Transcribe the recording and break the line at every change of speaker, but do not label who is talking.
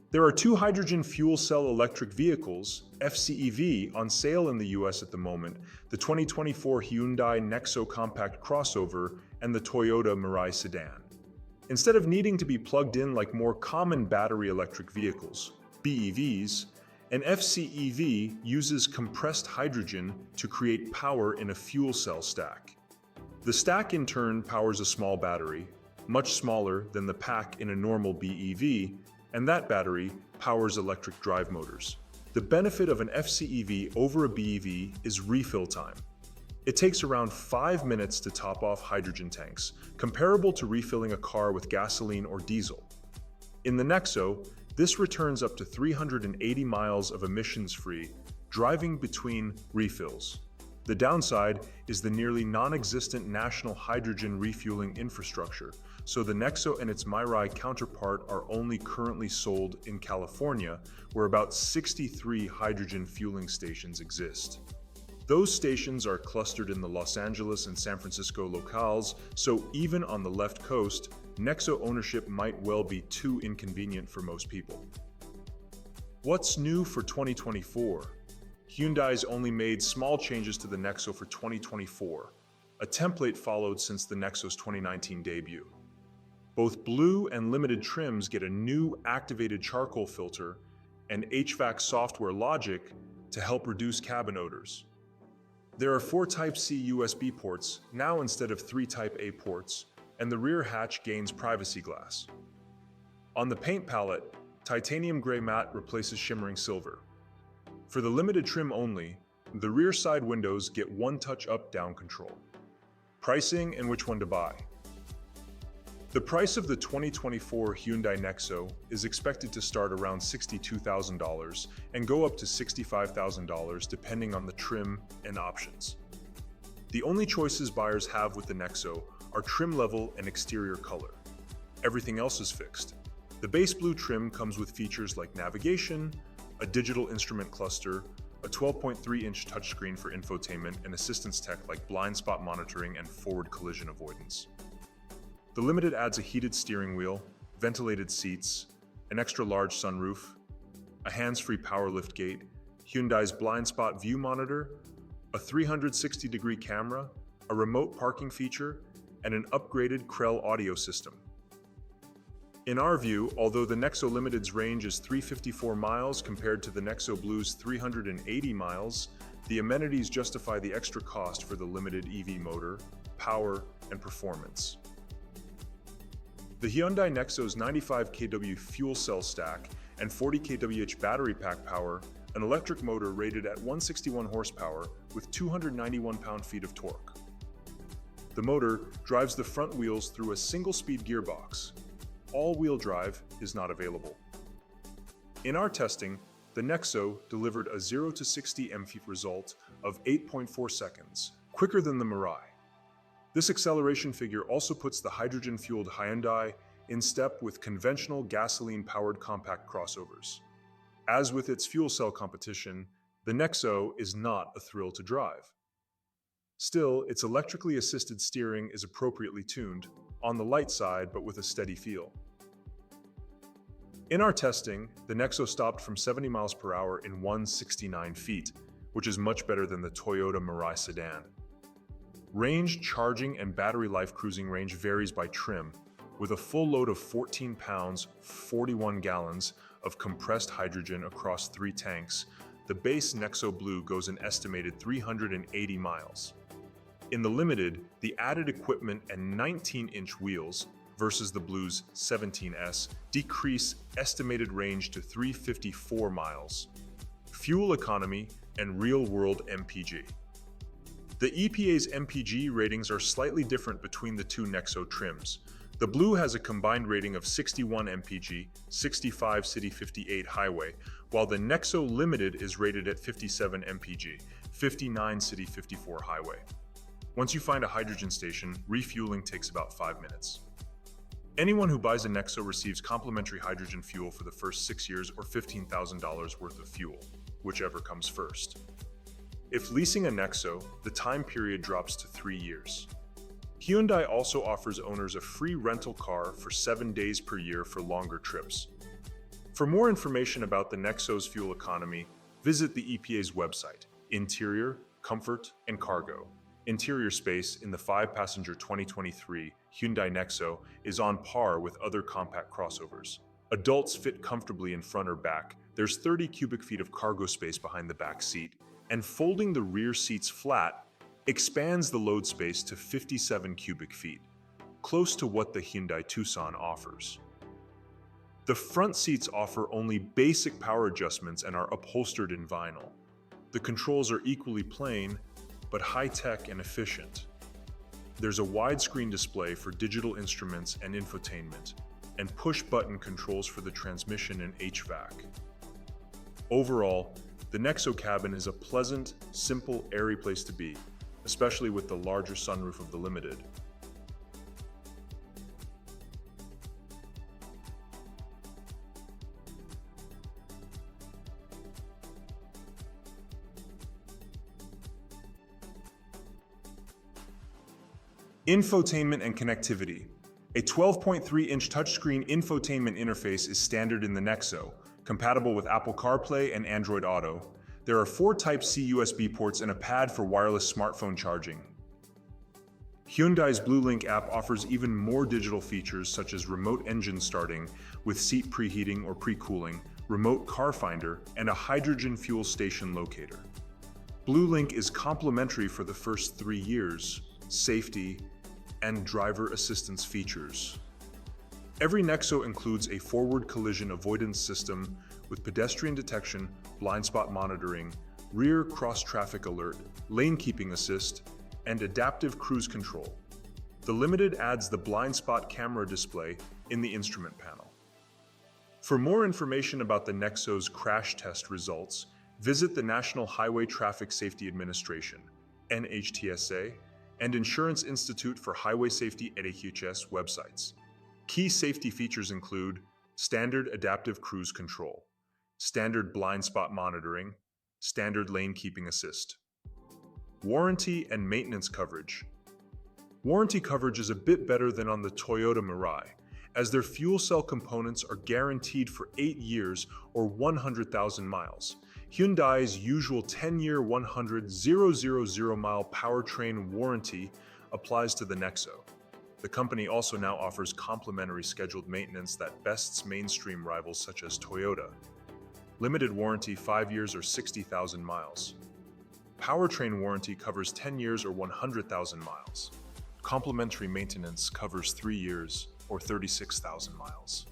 There are two hydrogen fuel cell electric vehicles, FCEV, on sale in the US at the moment, the 2024 Hyundai Nexo compact crossover and the Toyota Mirai sedan. Instead of needing to be plugged in like more common battery electric vehicles, BEVs, an FCEV uses compressed hydrogen to create power in a fuel cell stack. The stack in turn powers a small battery, much smaller than the pack in a normal BEV, and that battery powers electric drive motors. The benefit of an FCEV over a BEV is refill time. It takes around 5 minutes to top off hydrogen tanks, comparable to refilling a car with gasoline or diesel. In the Nexo, this returns up to 380 miles of emissions-free, driving between refills. The downside is the nearly non-existent national hydrogen refueling infrastructure, so the Nexo and its Mirai counterpart are only currently sold in California, where about 63 hydrogen fueling stations exist. Those stations are clustered in the Los Angeles and San Francisco locales, so even on the left coast, Nexo ownership might well be too inconvenient for most people. What's new for 2024? Hyundai's only made small changes to the Nexo for 2024, a template followed since the Nexo's 2019 debut. Both Blue and Limited trims get a new activated charcoal filter and HVAC software logic to help reduce cabin odors. There are 4 Type-C USB ports, now instead of 3 Type-A ports, and the rear hatch gains privacy glass. On the paint palette, titanium gray matte replaces shimmering silver. For the Limited trim only, the rear side windows get one-touch up-down control. Pricing and which one to buy. The price of the 2024 Hyundai Nexo is expected to start around $62,000 and go up to $65,000 depending on the trim and options. The only choices buyers have with the Nexo are trim level and exterior color. Everything else is fixed. The base blue trim comes with features like navigation, a digital instrument cluster, a 12.3-inch touchscreen for infotainment and assistance tech like blind spot monitoring and forward collision avoidance. The Limited adds a heated steering wheel, ventilated seats, an extra-large sunroof, a hands-free power liftgate, Hyundai's blind spot view monitor, a 360-degree camera, a remote parking feature, and an upgraded Krell audio system. In our view, although the Nexo Limited's range is 354 miles compared to the Nexo Blue's 380 miles, the amenities justify the extra cost for the Limited EV motor, power, and performance. The Hyundai Nexo's 95 kW fuel cell stack and 40 kWh battery pack power an electric motor rated at 161 horsepower with 291 pound-feet of torque. The motor drives the front wheels through a single-speed gearbox. All-wheel drive is not available. In our testing, the Nexo delivered a 0 to 60 mph result of 8.4 seconds, quicker than the Mirai. This acceleration figure also puts the hydrogen-fueled Hyundai in step with conventional gasoline-powered compact crossovers. As with its fuel cell competition, the Nexo is not a thrill to drive. Still, its electrically assisted steering is appropriately tuned, on the light side but with a steady feel. In our testing, the Nexo stopped from 70 miles per hour in 169 feet, which is much better than the Toyota Mirai sedan. Range, charging, and battery life cruising range varies by trim, with a full load of 14 pounds, 41 gallons of compressed hydrogen across 3 tanks. The base Nexo Blue goes an estimated 380 miles. In the Limited, the added equipment and 19-inch wheels versus the Blue's 17S decrease estimated range to 354 miles. Fuel economy and real-world MPG. The EPA's MPG ratings are slightly different between the two Nexo trims. The Blue has a combined rating of 61 mpg, 65 city 58 highway, while the Nexo Limited is rated at 57 mpg, 59 city 54 highway. Once you find a hydrogen station, refueling takes about 5 minutes. Anyone who buys a Nexo receives complimentary hydrogen fuel for the first 6 years or $15,000 worth of fuel, whichever comes first. If leasing a Nexo, the time period drops to 3 years. Hyundai also offers owners a free rental car for 7 days per year for longer trips. For more information about the Nexo's fuel economy, visit the EPA's website, Interior, Comfort, and Cargo. Interior space in the 5-passenger 2023 Hyundai Nexo is on par with other compact crossovers. Adults fit comfortably in front or back. There's 30 cubic feet of cargo space behind the back seat, and folding the rear seats flat expands the load space to 57 cubic feet, close to what the Hyundai Tucson offers. The front seats offer only basic power adjustments and are upholstered in vinyl. The controls are equally plain, but high-tech and efficient. There's a widescreen display for digital instruments and infotainment, and push-button controls for the transmission and HVAC. Overall, the Nexo cabin is a pleasant, simple, airy place to be, especially with the larger sunroof of the Limited. Infotainment and connectivity. A 12.3-inch touchscreen infotainment interface is standard in the Nexo, compatible with Apple CarPlay and Android Auto. There are 4 Type-C USB ports and a pad for wireless smartphone charging. Hyundai's BlueLink app offers even more digital features such as remote engine starting with seat preheating or pre-cooling, remote car finder, and a hydrogen fuel station locator. BlueLink is complimentary for the first 3 years, safety, and driver assistance features. Every Nexo includes a forward collision avoidance system with pedestrian detection, blind spot monitoring, rear cross-traffic alert, lane keeping assist, and adaptive cruise control. The Limited adds the blind spot camera display in the instrument panel. For more information about the Nexo's crash test results, visit the National Highway Traffic Safety Administration, NHTSA, and Insurance Institute for Highway Safety (NHTS) websites. Key safety features include standard adaptive cruise control, standard blind spot monitoring, standard lane keeping assist. Warranty and maintenance coverage. Warranty coverage is a bit better than on the Toyota Mirai, as their fuel cell components are guaranteed for 8 years or 100,000 miles. Hyundai's usual 10-year 100,000-mile powertrain warranty applies to the Nexo. The company also now offers complimentary scheduled maintenance that bests mainstream rivals such as Toyota. Limited warranty 5 years or 60,000 miles. Powertrain warranty covers 10 years or 100,000 miles. Complimentary maintenance covers 3 years or 36,000 miles.